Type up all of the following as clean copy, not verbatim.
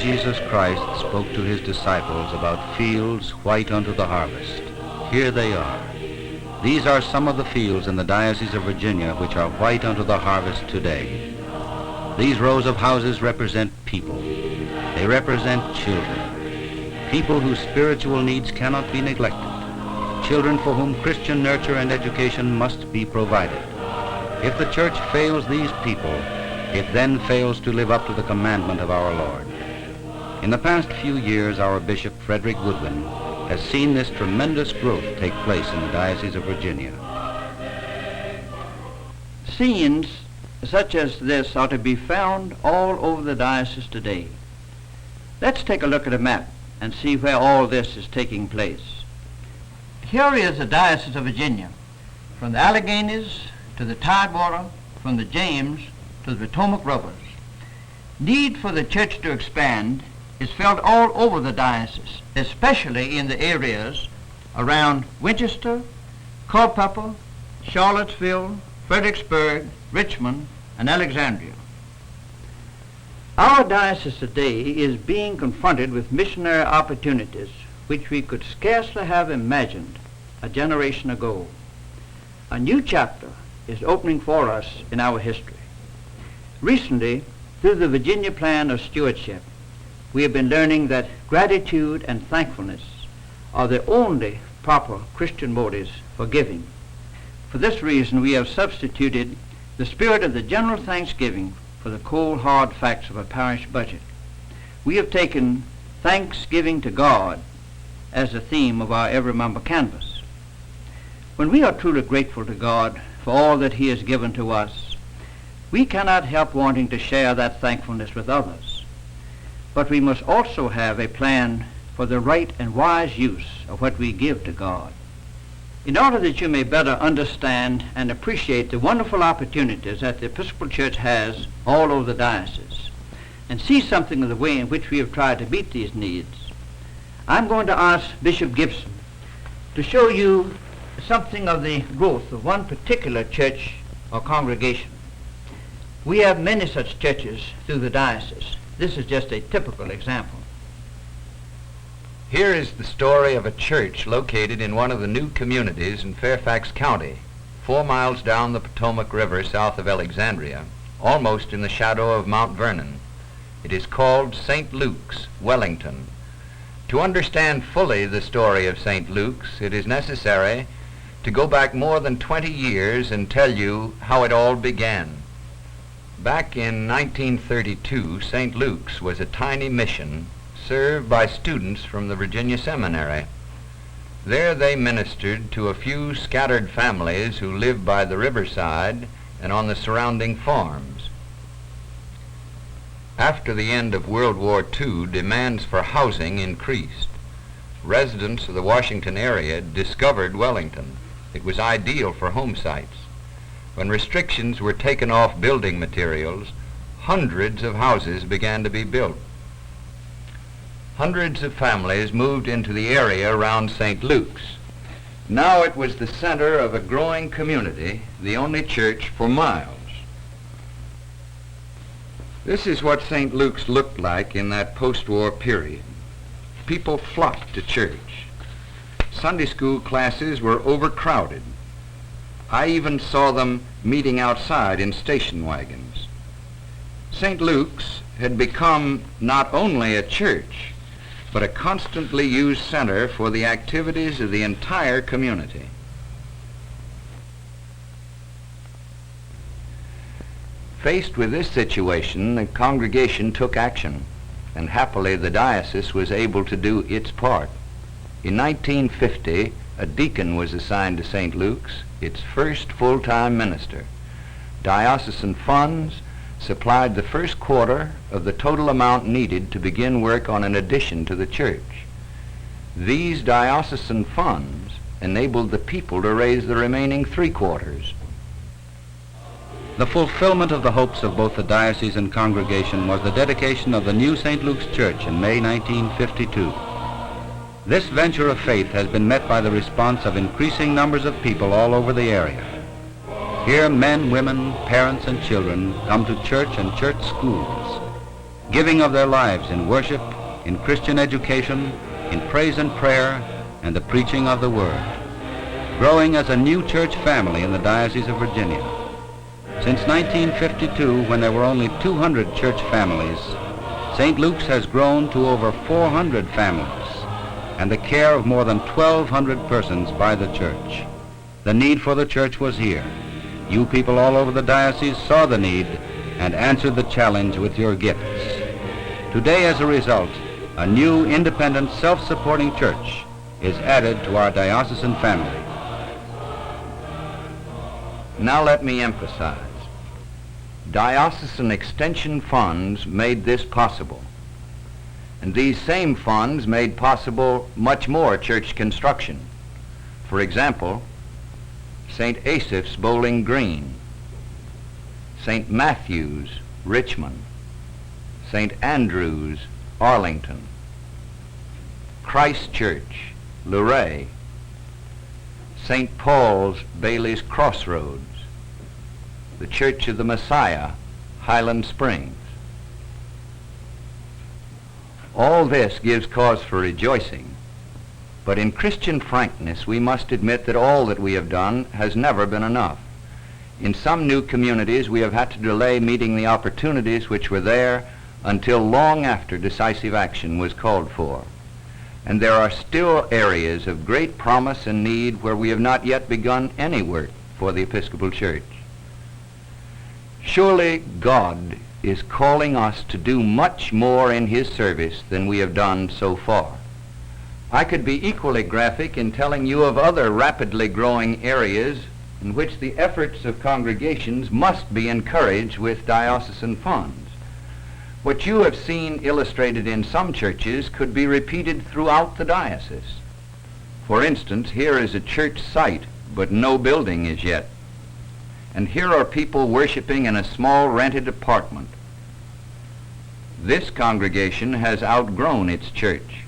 Jesus Christ spoke to his disciples about fields white unto the harvest. Here they are. These are some of the fields in the Diocese of Virginia which are white unto the harvest today. These rows of houses represent people. They represent children. People whose spiritual needs cannot be neglected. Children for whom Christian nurture and education must be provided. If the church fails these people, it then fails to live up to the commandment of our Lord. In the past few years, our Bishop, Frederick Goodwin, has seen this tremendous growth take place in the Diocese of Virginia. Scenes such as this are to be found all over the diocese today. Let's take a look at a map and see where all this is taking place. Here is the Diocese of Virginia, from the Alleghenies to the Tidewater, from the James to the Potomac Rivers. Need for the church to expand is felt all over the diocese, especially in the areas around Winchester, Culpeper, Charlottesville, Fredericksburg, Richmond, and Alexandria. Our diocese today is being confronted with missionary opportunities which we could scarcely have imagined a generation ago. A new chapter is opening for us in our history. Recently, through the Virginia Plan of Stewardship, we have been learning that gratitude and thankfulness are the only proper Christian motives for giving. For this reason, we have substituted the spirit of the general thanksgiving for the cold, hard facts of a parish budget. We have taken thanksgiving to God as the theme of our Every Member Canvas. When we are truly grateful to God for all that he has given to us, we cannot help wanting to share that thankfulness with others. But we must also have a plan for the right and wise use of what we give to God. In order that you may better understand and appreciate the wonderful opportunities that the Episcopal Church has all over the diocese, and see something of the way in which we have tried to meet these needs, I'm going to ask Bishop Gibson to show you something of the growth of one particular church or congregation. We have many such churches through the diocese. This is just a typical example. Here is the story of a church located in one of the new communities in Fairfax County, 4 miles down the Potomac River south of Alexandria, almost in the shadow of Mount Vernon. It is called St. Lukes Wellington. To understand fully the story of St. Luke's, it is necessary to go back more than 20 years and tell you how it all began. Back in 1932, St. Luke's was a tiny mission served by students from the Virginia Seminary. There they ministered to a few scattered families who lived by the riverside and on the surrounding farms. After the end of World War II, demands for housing increased. Residents of the Washington area discovered Wellington. It was ideal for home sites. When restrictions were taken off building materials, hundreds of houses began to be built. Hundreds of families moved into the area around St. Luke's. Now it was the center of a growing community, the only church for miles. This is what St. Luke's looked like in that post-war period. People flocked to church. Sunday school classes were overcrowded. I even saw them meeting outside in station wagons. St. Luke's had become not only a church, but a constantly used center for the activities of the entire community. Faced with this situation, the congregation took action, and happily the diocese was able to do its part. In 1950, a deacon was assigned to St. Luke's, its first full-time minister. Diocesan funds supplied the first quarter of the total amount needed to begin work on an addition to the church. These diocesan funds enabled the people to raise the remaining 3/4. The fulfillment of the hopes of both the diocese and congregation was the dedication of the new St. Luke's Church in May 1952. This venture of faith has been met by the response of increasing numbers of people all over the area. Here men, women, parents, and children come to church and church schools. giving of their lives in worship, in Christian education, in praise and prayer, and the preaching of the Word, growing as a new church family in the Diocese of Virginia. Since 1952, when there were only 200 church families, St. Luke's has grown to over 400 families and the care of more than 1,200 persons by the church. The need for the church was here. You people all over the diocese saw the need and answered the challenge with your gifts. Today, as a result, a new, independent, self-supporting church is added to our diocesan family. Now let me emphasize, diocesan extension funds made this possible. And these same funds made possible much more church construction. For example, St. Asaph's Bowling Green, St. Matthew's Richmond, St. Andrew's Arlington, Christ Church Luray, St. Paul's Bailey's Crossroads, the Church of the Messiah, Highland Springs. All this gives cause for rejoicing, but in Christian frankness we must admit that all that we have done has never been enough. In some new communities we have had to delay meeting the opportunities which were there until long after decisive action was called for. And there are still areas of great promise and need where we have not yet begun any work for the Episcopal Church. Surely God is calling us to do much more in His service than we have done so far. I could be equally graphic in telling you of other rapidly growing areas in which the efforts of congregations must be encouraged with diocesan funds. What you have seen illustrated in some churches could be repeated throughout the diocese. For instance, here is a church site, but no building is yet. And here are people worshiping in a small rented apartment. This congregation has outgrown its church.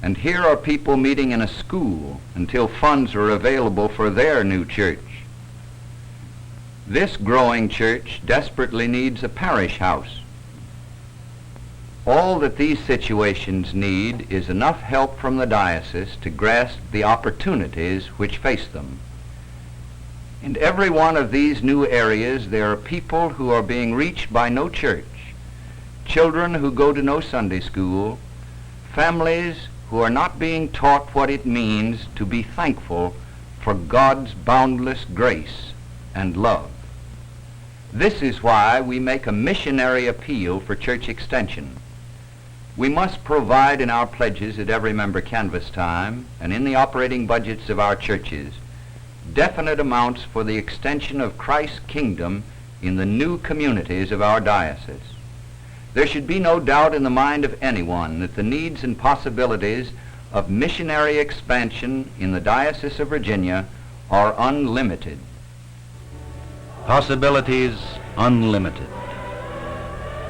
And here are people meeting in a school until funds are available for their new church. This growing church desperately needs a parish house. All that these situations need is enough help from the diocese to grasp the opportunities which face them. In every one of these new areas there are people who are being reached by no church, children who go to no Sunday school, families who are not being taught what it means to be thankful for God's boundless grace and love. This is why we make a missionary appeal for church extension. We must provide in our pledges at every member canvass time and in the operating budgets of our churches definite amounts for the extension of Christ's kingdom in the new communities of our diocese. There should be no doubt in the mind of anyone that the needs and possibilities of missionary expansion in the Diocese of Virginia are unlimited. Possibilities unlimited.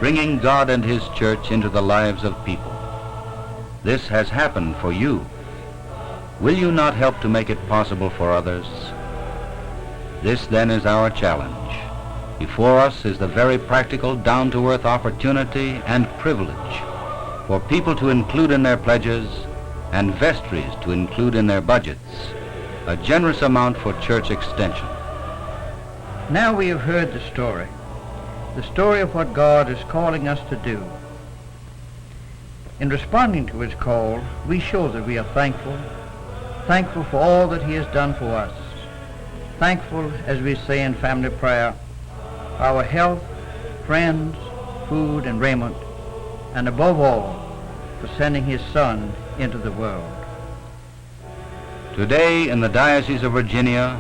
Bringing God and His church into the lives of people. This has happened for you. Will you not help to make it possible for others? This then is our challenge. Before us is the very practical, down-to-earth opportunity and privilege for people to include in their pledges and vestries to include in their budgets a generous amount for church extension. Now we have heard the story of what God is calling us to do. In responding to His call, we show that we are thankful for all that He has done for us, thankful, as we say in family prayer, for our health, friends, food, and raiment, and above all, for sending His Son into the world. Today in the Diocese of Virginia,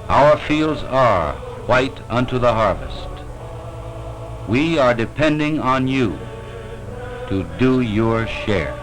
our fields are white unto the harvest. We are depending on you to do your share.